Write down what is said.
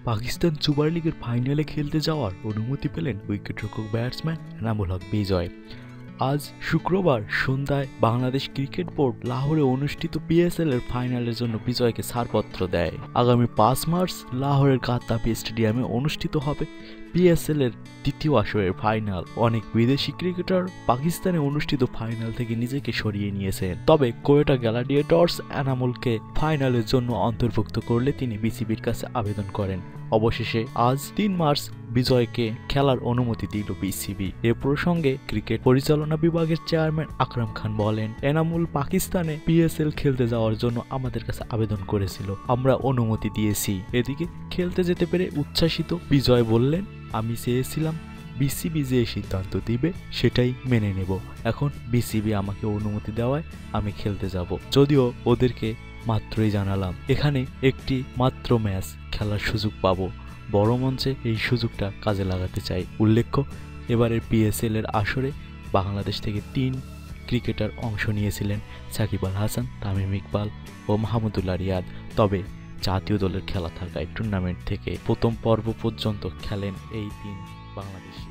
Pakistan super লিগের ফাইনালে খেলতে যাওয়ার অনুমতি পেলেন উইকেটরক্ষক ব্যাটসম্যান এনামুল হক বিজয়। আজ শুক্রবার সন্ধ্যায় বাংলাদেশ ক্রিকেট বোর্ড লাহোরে অনুষ্ঠিত পিএসএল এর ফাইনালের জন্য বিজয়কে ছাড়পত্র দেয়। আগামী 5 মার্চ লাহোরের গাদ্দাফি স্টেডিয়ামে অনুষ্ঠিত হবে পিএসএল এর দ্বিতীয় আসরের ফাইনাল। অনেক বিদেশি ক্রিকেটার পাকিস্তানে অনুষ্ঠিত ফাইনাল থেকে নিজেকে সরিয়ে নিয়েছেন, তবে কোয়েটা গ্ল্যাডিয়েটর্স এনামুলকে ফাইনালের জন্য অন্তর্ভুক্ত করলে তিনি বিসিবির কাছে আবেদন করেন। অবশেষে আজ 3 মার্চ বিজয়কে খেলার অনুমতি দিল বিসিবি। এ প্রসঙ্গে ক্রিকেট পরিচালনা বিভাগের চেয়ারম্যান আকরাম খান বলেন, এনামুল পাকিস্তানে পিএসএল খেলতে যাওয়ার জন্য আমাদের কাছে আবেদন করেছিল, আমরা অনুমতি দিয়েছি। এদিকে খেলতে যেতে পেরে উচ্ছ্বাসিত বিজয় বললেন, আমি চেয়েছিলাম বিসিবি যে সিদ্ধান্ত দিবে সেটাই মেনে নেব। এখন বিসিবি আমাকে অনুমতি দেওয়ায় আমি খেলতে যাব। যদিও ওদেরকে মাত্রই জানালাম এখানে একটি মাত্র ম্যাচ খেলার সুযোগ পাবো, বড় মঞ্চে এই সুযোগটা কাজে লাগাতে চাই। উল্লেখ্য, এবারের পিএসএল এর আসরে বাংলাদেশ থেকে 3 ক্রিকেটার অংশ নিয়েছিলেন, সাকিব আল হাসান, তামিম ইকবাল ও মাহমুদুল্লাহ রিয়াদ। তবে জাতীয় দলের খেলা থাকায় টুর্নামেন্ট থেকে প্রথম পর্ব পর্যন্ত খেলেন এই 3 বাংলাদেশি।